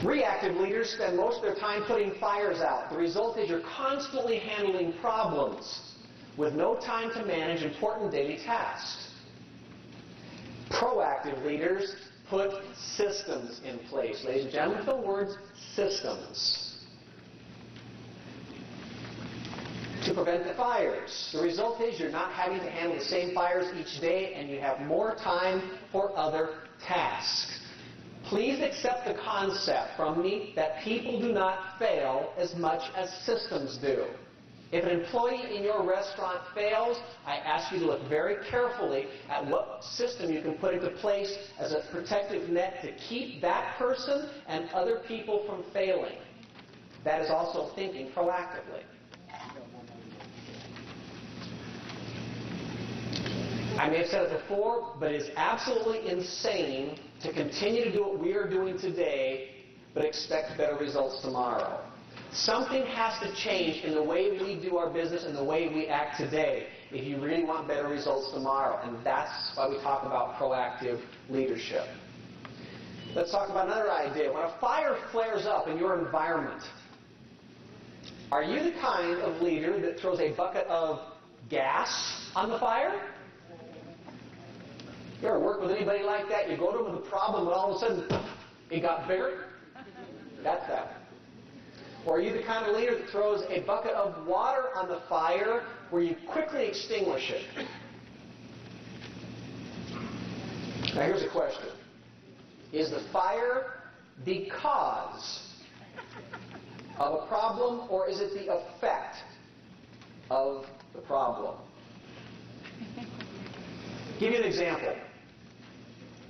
Reactive leaders spend most of their time putting fires out. The result is you're constantly handling problems with no time to manage important daily tasks. Proactive leaders put systems in place. Ladies and gentlemen, the words systems. To prevent the fires. The result is you're not having to handle the same fires each day and you have more time for other tasks. Please accept the concept from me that people do not fail as much as systems do. If an employee in your restaurant fails, I ask you to look very carefully at what system you can put into place as a protective net to keep that person and other people from failing. That is also thinking proactively. I may have said it before, but it is absolutely insane to continue to do what we are doing today, but expect better results tomorrow. Something has to change in the way we do our business and the way we act today if you really want better results tomorrow. And that's why we talk about proactive leadership. Let's talk about another idea. When a fire flares up in your environment, are you the kind of leader that throws a bucket of gas on the fire? You ever work with anybody like that? You go to them with a problem and all of a sudden it got bigger? That's that. Or are you the kind of leader that throws a bucket of water on the fire where you quickly extinguish it? Now here's a question. Is the fire the cause of a problem, or is it the effect of the problem? Give you an example.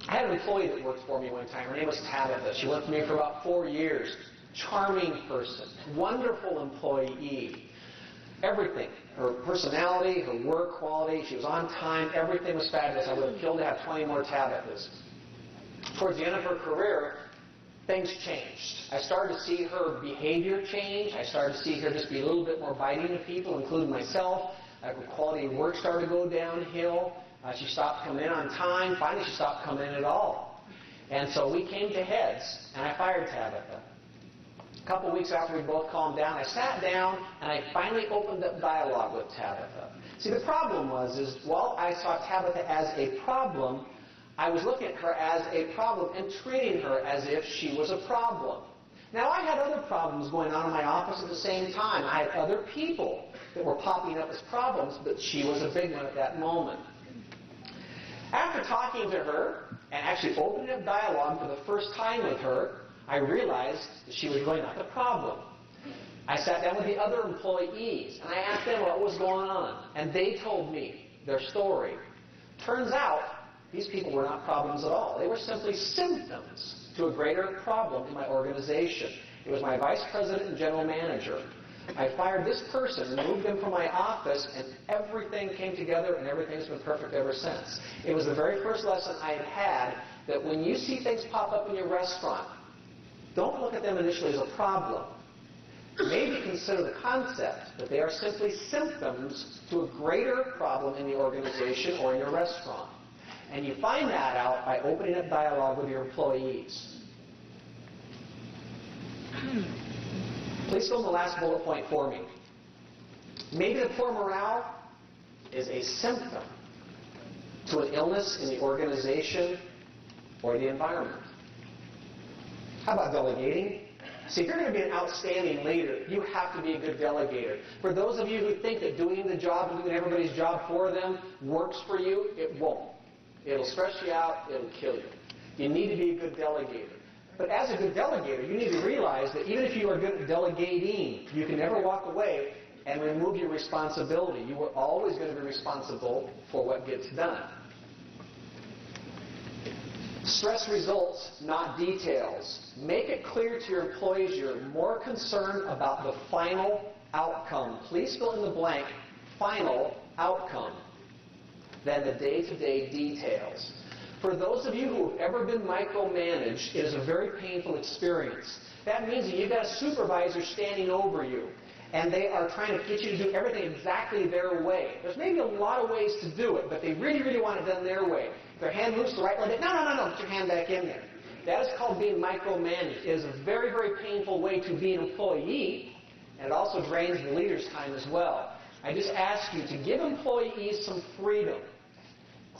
I had an employee that worked for me one time. Her name was Tabitha. She worked for me for about 4 years. Charming person. Wonderful employee. Everything. Her personality, her work quality, she was on time. Everything was fabulous. I would have killed to have 20 more Tabithas. Towards the end of her career, things changed. I started to see her behavior change. I started to see her just be a little bit more biting to people, including myself. Her quality of work started to go downhill. She stopped coming in on time. Finally, she stopped coming in at all. And so we came to heads, and I fired Tabitha. A couple weeks after we both calmed down, I sat down, and I finally opened up dialogue with Tabitha. See, the problem was, while I saw Tabitha as a problem, I was looking at her as a problem and treating her as if she was a problem. Now, I had other problems going on in my office at the same time. I had other people that were popping up as problems, but she was a big one at that moment. After talking to her and actually opening up dialogue for the first time with her, I realized that she was really not the problem. I sat down with the other employees and I asked them what was going on, and they told me their story. Turns out, these people were not problems at all. They were simply symptoms to a greater problem in my organization. It was my vice president and general manager. I fired this person, removed them from my office, and everything came together, and everything's been perfect ever since. It was the very first lesson I had had that when you see things pop up in your restaurant, don't look at them initially as a problem. Maybe consider the concept that they are simply symptoms to a greater problem in the organization or in your restaurant. And you find that out by opening up dialogue with your employees. Please fill in the last bullet point for me. Maybe the poor morale is a symptom to an illness in the organization or the environment. How about delegating? See, if you're going to be an outstanding leader, you have to be a good delegator. For those of you who think that doing the job and doing everybody's job for them works for you, it won't. It'll stress you out. It'll kill you. You need to be a good delegator. But as a good delegator, you need to realize that even if you are good at delegating, you can never walk away and remove your responsibility. You are always going to be responsible for what gets done. Stress results, not details. Make it clear to your employees you're more concerned about the final outcome. Please fill in the blank, final outcome, than the day-to-day details. For those of you who have ever been micromanaged, it is a very painful experience. That means that you've got a supervisor standing over you, and they are trying to get you to do everything exactly their way. There's maybe a lot of ways to do it, but they really, really want it done their way. If their hand moves to the right leg, no, put your hand back in there. That is called being micromanaged. It is a very, very painful way to be an employee, and it also drains the leader's time as well. I just ask you to give employees some freedom.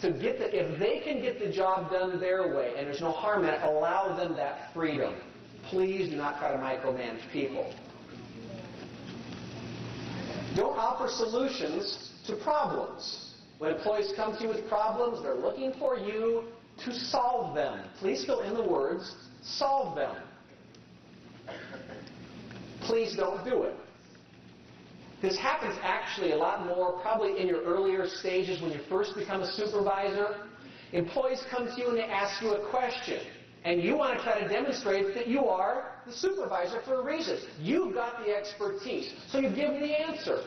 If they can get the job done their way, and there's no harm in it, allow them that freedom. Please do not try to micromanage people. Don't offer solutions to problems. When employees come to you with problems, they're looking for you to solve them. Please fill in the words, solve them. Please don't do it. This happens actually a lot more probably in your earlier stages when you first become a supervisor. Employees come to you and they ask you a question, and you want to try to demonstrate that you are the supervisor for a reason. You've got the expertise, so you give them the answer.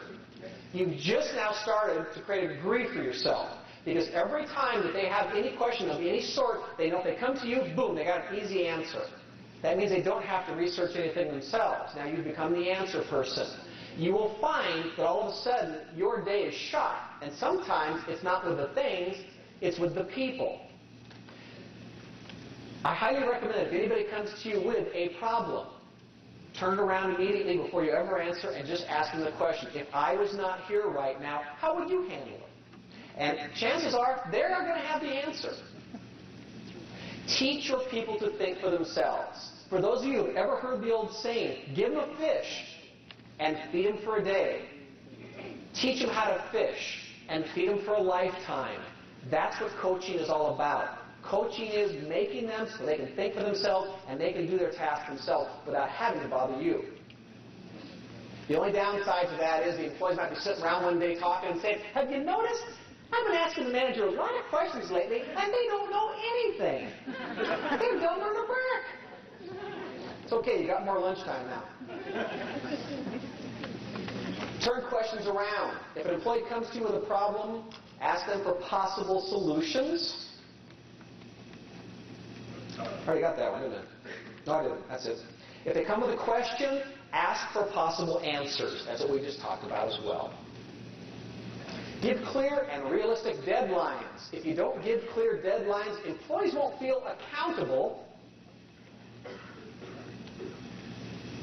You've just now started to create a degree for yourself, because every time that they have any question of any sort, they know if they come to you, boom, they got an easy answer. That means they don't have to research anything themselves. Now you've become the answer person. You will find that all of a sudden your day is shot. And sometimes it's not with the things, it's with the people. I highly recommend if anybody comes to you with a problem, turn around immediately before you ever answer and just ask them the question. If I was not here right now, how would you handle it? And chances are they're not going to have the answer. Teach your people to think for themselves. For those of you who have ever heard the old saying, give them a fish and feed them for a day. Teach them how to fish and feed them for a lifetime. That's what coaching is all about. Coaching is making them so they can think for themselves and they can do their task themselves without having to bother you. The only downside to that is the employees might be sitting around one day talking and saying, have you noticed? I've been asking the manager a lot of questions lately and they don't know anything. They're dumb on the back. It's okay, you got more lunchtime now. Turn questions around. If an employee comes to you with a problem, ask them for possible solutions. I already got that one, didn't I? No, I didn't. That's it. If they come with a question, ask for possible answers. That's what we just talked about as well. Give clear and realistic deadlines. If you don't give clear deadlines, employees won't feel accountable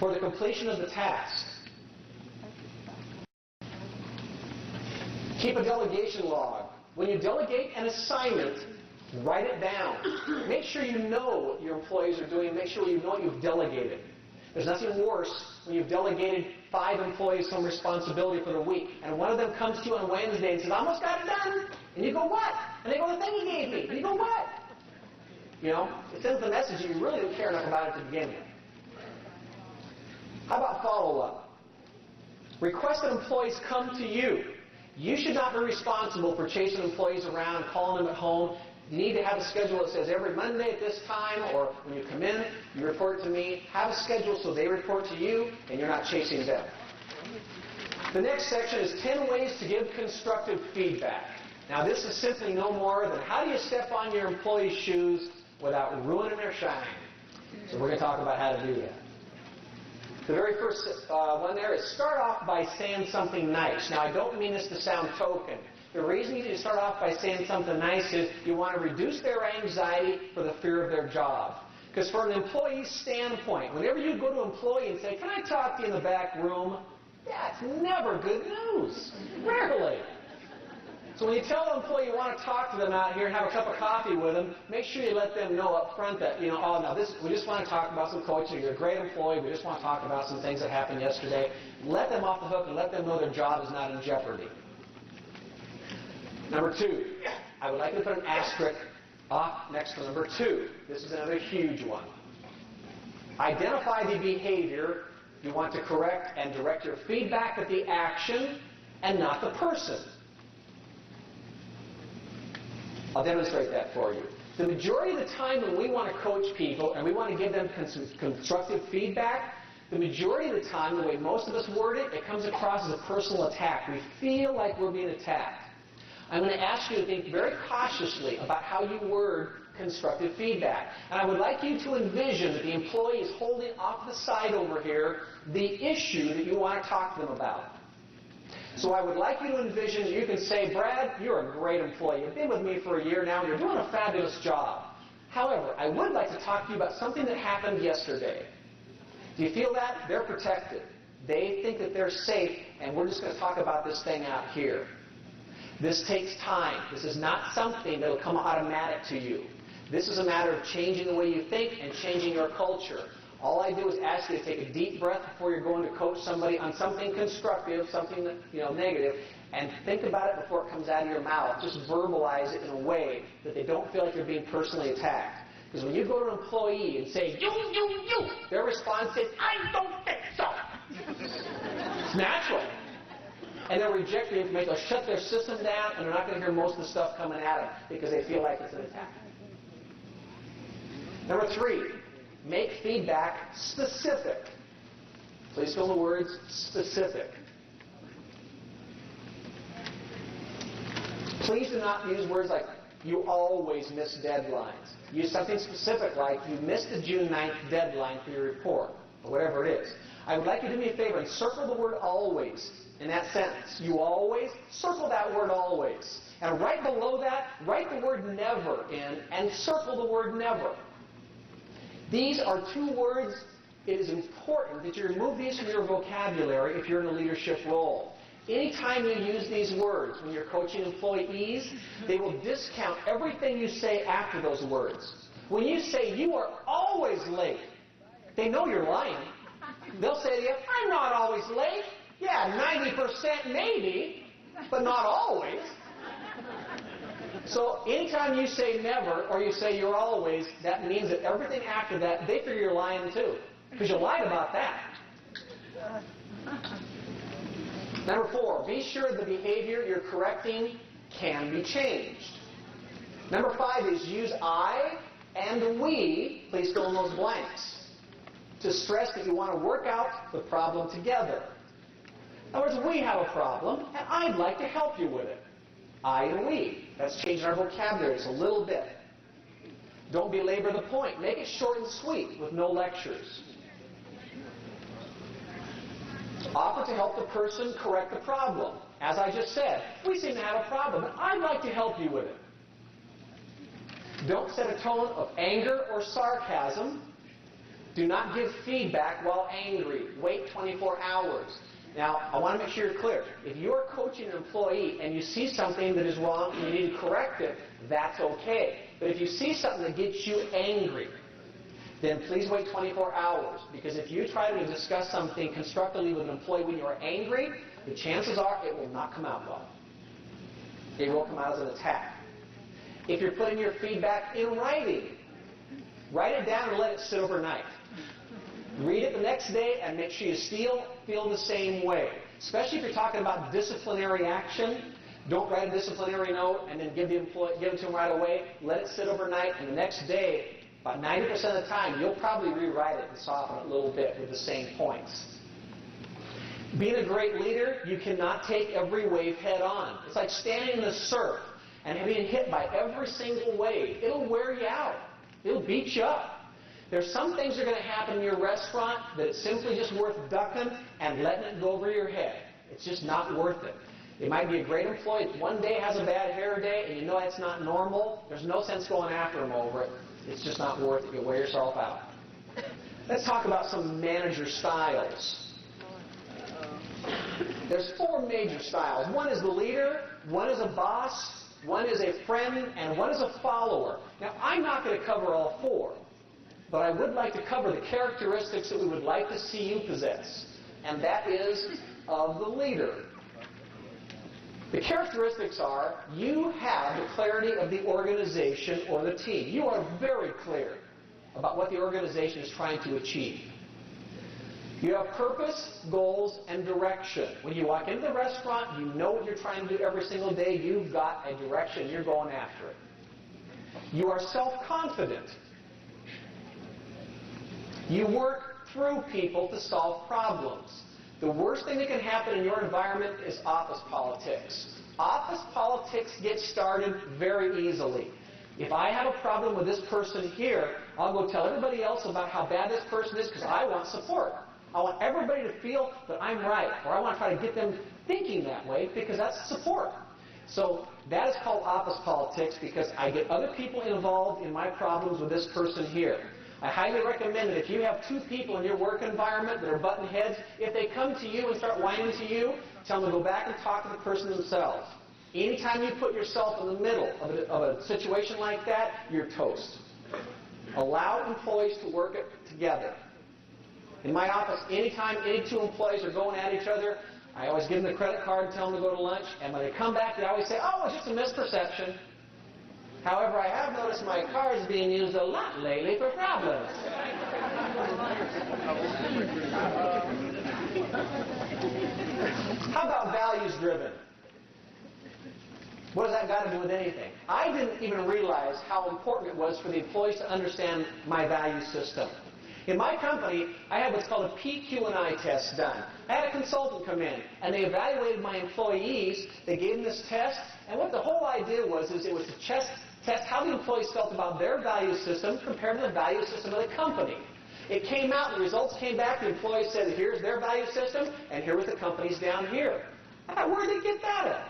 for the completion of the task. Keep a delegation log. When you delegate an assignment, write it down. Make sure you know what your employees are doing. Make sure you know what you've delegated. There's nothing worse when you've delegated 5 employees some responsibility for the week, and one of them comes to you on Wednesday and says, I almost got it done. And you go, what? And they go, the thing you gave me. And you go, what? You know, it sends the message you really didn't care enough about it to begin with. How about follow-up? Request that employees come to you. You should not be responsible for chasing employees around, calling them at home. You need to have a schedule that says every Monday at this time, or when you come in, you report to me. Have a schedule so they report to you, and you're not chasing them. The next section is 10 ways to give constructive feedback. Now, this is simply no more than how do you step on your employees' shoes without ruining their shine. So we're going to talk about how to do that. The very first one there is start off by saying something nice. Now, I don't mean this to sound token. The reason you need to start off by saying something nice is you want to reduce their anxiety for the fear of their job. Because from an employee's standpoint, whenever you go to an employee and say, can I talk to you in the back room? That's never good news. Rarely. So when you tell an employee you want to talk to them out here and have a cup of coffee with them, make sure you let them know up front that, you know, oh, now we just want to talk about some coaching. You're a great employee. We just want to talk about some things that happened yesterday. Let them off the hook and let them know their job is not in jeopardy. Number 2, I would like to put an asterisk off next to number 2. This is another huge one. Identify the behavior you want to correct and direct your feedback at the action and not the person. I'll demonstrate that for you. The majority of the time when we want to coach people and we want to give them constructive feedback, the majority of the time, the way most of us word it, it comes across as a personal attack. We feel like we're being attacked. I'm going to ask you to think very cautiously about how you word constructive feedback. And I would like you to envision that the employee is holding off the side over here the issue that you want to talk to them about. So I would like you to envision that you can say, Brad, you're a great employee. You've been with me for a year now, and you're doing a fabulous job. However, I would like to talk to you about something that happened yesterday. Do you feel that? They're protected. They think that they're safe, and we're just going to talk about this thing out here. This takes time. This is not something that will come automatic to you. This is a matter of changing the way you think and changing your culture. All I do is ask you to take a deep breath before you're going to coach somebody on something constructive, something that, negative, and think about it before it comes out of your mouth. Just verbalize it in a way that they don't feel like you're being personally attacked. Because when you go to an employee and say, you, their response is, I don't think so. It's natural. And they'll reject the information. They'll shut their system down, and they're not going to hear most of the stuff coming at them because they feel like it's an attack. Number 3, make feedback specific. Please fill the words specific. Please do not use words like, you always miss deadlines. Use something specific like, you missed the June 9th deadline for your report, or whatever it is. I would like you to do me a favor and circle the word always in that sentence. You always, circle that word always. And right below that, write the word never in and circle the word never. These are 2 words. It is important that you remove these from your vocabulary if you're in a leadership role. Anytime you use these words when you're coaching employees, they will discount everything you say after those words. When you say, you are always late, they know you're lying. They'll say to you, I'm not always late. Yeah, 90% maybe, but not always. So anytime you say never or you say you're always, that means that everything after that, they figure you're lying too. Because you lied about that. Number 4, be sure the behavior you're correcting can be changed. Number 5 is use I and we, please fill in those blanks, to stress that you want to work out the problem together. In other words, we have a problem, and I'd like to help you with it. I and we. That's changing our vocabulary just a little bit. Don't belabor the point. Make it short and sweet with no lectures. Offer to help the person correct the problem. As I just said, we seem to have a problem, and I'd like to help you with it. Don't set a tone of anger or sarcasm. Do not give feedback while angry. Wait 24 hours. Now, I want to make sure you're clear. If you're coaching an employee and you see something that is wrong and you need to correct it, that's okay. But if you see something that gets you angry, then please wait 24 hours. Because if you try to discuss something constructively with an employee when you're angry, the chances are it will not come out well. It will come out as an attack. If you're putting your feedback in writing, write it down and let it sit overnight. Read it the next day and make sure you still feel the same way. Especially if you're talking about disciplinary action. Don't write a disciplinary note and then give it to them right away. Let it sit overnight, and the next day, about 90% of the time, you'll probably rewrite it and soften it a little bit with the same points. Being a great leader, you cannot take every wave head on. It's like standing in the surf and being hit by every single wave. It'll wear you out. It'll beat you up. There's some things that are going to happen in your restaurant that it's simply just worth ducking and letting it go over your head. It's just not worth it. It might be a great employee. If one day has a bad hair day and you know that's not normal, there's no sense going after him over it. It's just not worth it. You'll wear yourself out. Let's talk about some manager styles. There's 4 major styles. One is the leader, one is a boss, one is a friend, and one is a follower. Now, I'm not going to cover all 4. But I would like to cover the characteristics that we would like to see you possess. And that is of the leader. The characteristics are, you have the clarity of the organization or the team. You are very clear about what the organization is trying to achieve. You have purpose, goals, and direction. When you walk into the restaurant, you know what you're trying to do every single day. You've got a direction. You're going after it. You are self-confident. You work through people to solve problems. The worst thing that can happen in your environment is office politics. Office politics get started very easily. If I have a problem with this person here, I'll go tell everybody else about how bad this person is because I want support. I want everybody to feel that I'm right, or I want to try to get them thinking that way because that's support. So that is called office politics because I get other people involved in my problems with this person here. I highly recommend that if you have two people in your work environment that are button heads, if they come to you and start whining to you, tell them to go back and talk to the person themselves. Anytime you put yourself in the middle of a situation like that, you're toast. Allow employees to work it together. In my office, anytime any two employees are going at each other, I always give them the credit card and tell them to go to lunch. And when they come back, they always say, oh, it's just a misperception. However, I have noticed my car is being used a lot lately for problems. How about values-driven? What has that got to do with anything? I didn't even realize how important it was for the employees to understand my value system. In my company, I had what's called a PQ&I test done. I had a consultant come in, and they evaluated my employees. They gave them this test, and what the whole idea was is it was to test how the employees felt about their value system compared to the value system of the company. It came out, the results came back, the employees said, here's their value system, and here was the company's down here. I thought, where did they get that at?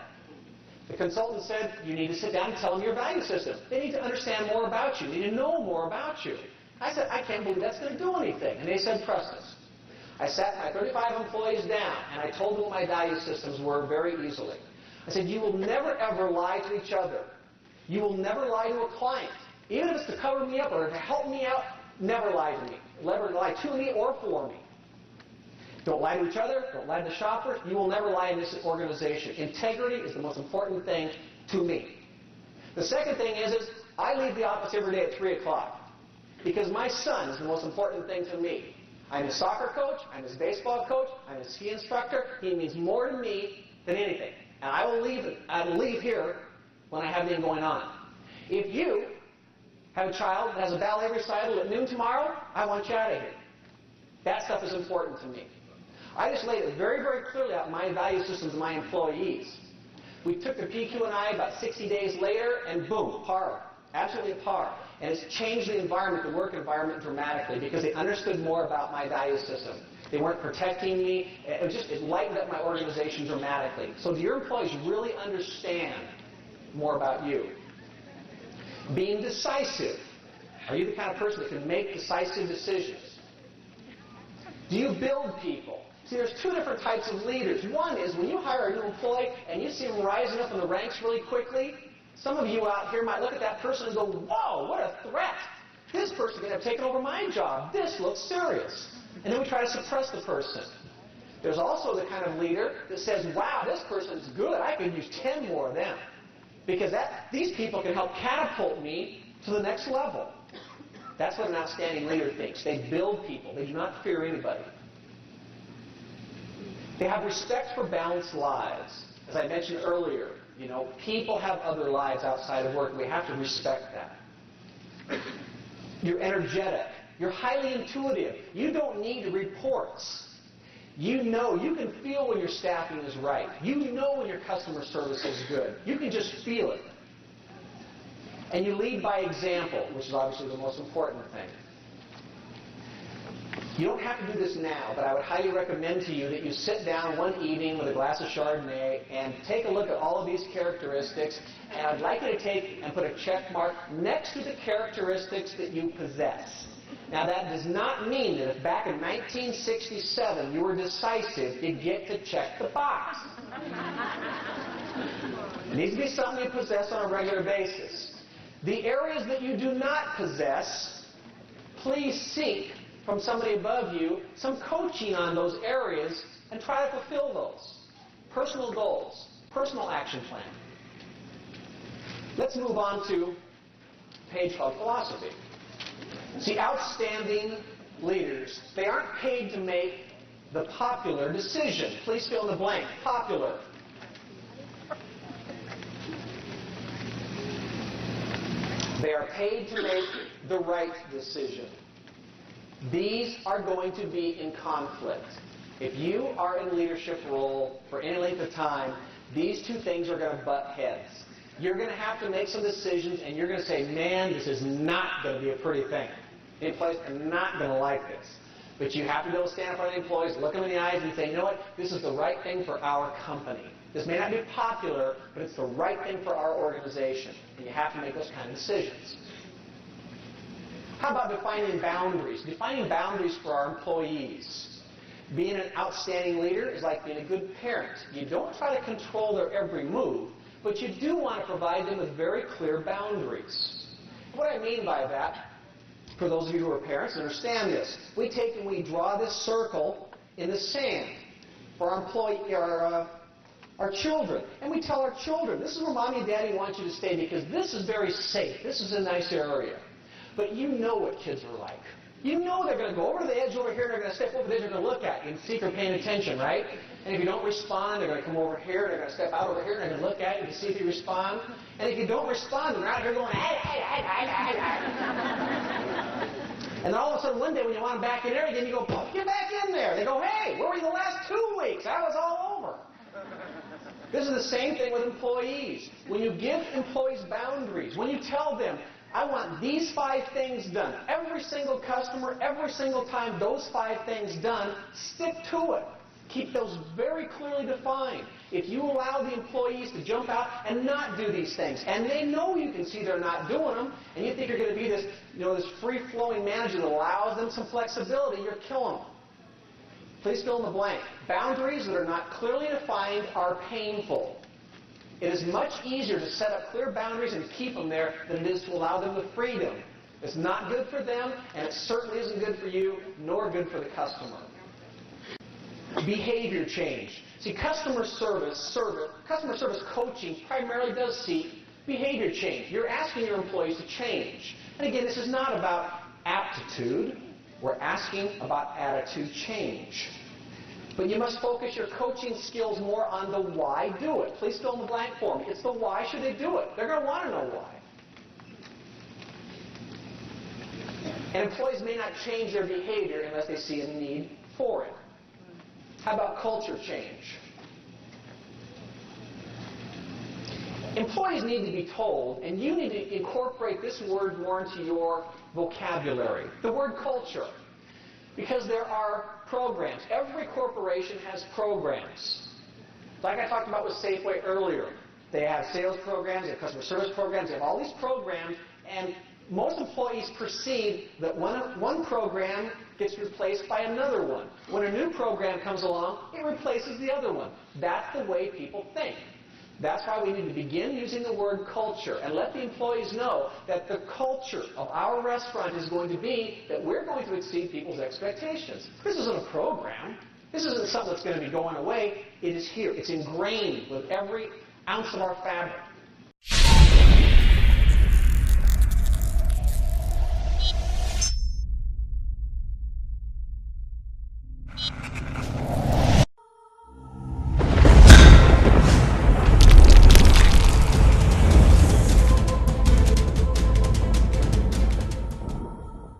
The consultant said, you need to sit down and tell them your value system. They need to understand more about you. They need to know more about you. I said, I can't believe that's going to do anything. And they said, trust us. I sat my 35 employees down, and I told them what my value systems were very easily. I said, you will never, ever lie to each other. You will never lie to a client. Even if it's to cover me up or to help me out, never lie to me. Never lie to me or for me. Don't lie to each other. Don't lie to the shoppers. You will never lie in this organization. Integrity is the most important thing to me. The second thing is I leave the office every day at 3 o'clock. Because my son is the most important thing to me. I'm his soccer coach, I'm his baseball coach, I'm his ski instructor. He means more to me than anything. And I will leave here when I have anything going on. If you have a child that has a ballet recital at noon tomorrow, I want you out of here. That stuff is important to me. I just laid it very, very clearly out my value systems to my employees. We took the PQ&I about 60 days later, and boom, par. Absolutely par. And it's changed the environment, the work environment, dramatically because they understood more about my value system. They weren't protecting me. It lightened up my organization dramatically. So do your employees really understand more about you? Being decisive. Are you the kind of person that can make decisive decisions? Do you build people? See, there's two different types of leaders. One is when you hire a new employee and you see them rising up in the ranks really quickly. Some of you out here might look at that person and go, whoa, what a threat. This person could have taken over my job. This looks serious. And then we try to suppress the person. There's also the kind of leader that says, wow, this person's good. I could use 10 more of them. Because these people can help catapult me to the next level. That's what an outstanding leader thinks. They build people. They do not fear anybody. They have respect for balanced lives. As I mentioned earlier, people have other lives outside of work. We have to respect that. You're energetic. You're highly intuitive. You don't need reports. You can feel when your staffing is right. You know when your customer service is good. You can just feel it. And you lead by example, which is obviously the most important thing. You don't have to do this now, but I would highly recommend to you that you sit down one evening with a glass of Chardonnay and take a look at all of these characteristics, and I'd like you to take and put a check mark next to the characteristics that you possess. Now, that does not mean that if back in 1967 you were decisive, you get to check the box. It needs to be something you possess on a regular basis. The areas that you do not possess, please seek from somebody above you some coaching on those areas and try to fulfill those. Personal goals, personal action plan. Let's move on to a page called philosophy. See, outstanding leaders, they aren't paid to make the popular decision. Please fill in the blank. Popular. They are paid to make the right decision. These are going to be in conflict. If you are in a leadership role for any length of time, these two things are going to butt heads. You're going to have to make some decisions, and you're going to say, man, this is not going to be a pretty thing. In place, I'm not going to like this. But you have to be able to stand in front of the employees, look them in the eyes and say, you know what, this is the right thing for our company. This may not be popular, but it's the right thing for our organization. And you have to make those kind of decisions. How about defining boundaries? Defining boundaries for our employees. Being an outstanding leader is like being a good parent. You don't try to control their every move, but you do want to provide them with very clear boundaries. What I mean by that, for those of you who are parents, understand this. We take and we draw this circle in the sand for our children. And we tell our children, this is where Mommy and Daddy want you to stay because this is very safe. This is a nice area. But you know what kids are like. You know they're going to go over to the edge over here and they're going to step over there and they're going to look at you and see if you're paying attention, right? And if you don't respond, they're going to come over here, they're going to step out over here, and they're going to look at you to see if you respond. And if you don't respond, they're out here going, hey, hey, hey, hey, hey, hey. And then all of a sudden one day when you want them back in there again, you go, get back in there. They go, hey, where were you the last 2 weeks? I was all over. This is the same thing with employees. When you give employees boundaries, when you tell them, I want these 5 things done, every single customer, every single time those 5 things done, stick to it. Keep those very clearly defined. If you allow the employees to jump out and not do these things, and they know you can see they're not doing them, and you think you're going to be this, this free-flowing manager that allows them some flexibility, you're killing them. Please fill in the blank. Boundaries that are not clearly defined are painful. It is much easier to set up clear boundaries and keep them there than it is to allow them the freedom. It's not good for them, and it certainly isn't good for you, nor good for the customer. Behavior change. See, customer service coaching primarily does seek behavior change. You're asking your employees to change. And again, this is not about aptitude. We're asking about attitude change. But you must focus your coaching skills more on the why do it. Please fill in the blank for me. It's the why should they do it. They're going to want to know why. And employees may not change their behavior unless they see a need for it. How about culture change? Employees need to be told, and you need to incorporate this word more into your vocabulary, the word culture. Because there are programs. Every corporation has programs. Like I talked about with Safeway earlier. They have sales programs, they have customer service programs, they have all these programs, and most employees perceive that one program gets replaced by another one. When a new program comes along, it replaces the other one. That's the way people think. That's why we need to begin using the word culture and let the employees know that the culture of our restaurant is going to be that we're going to exceed people's expectations. This isn't a program. This isn't something that's going to be going away. It is here. It's ingrained with every ounce of our fabric.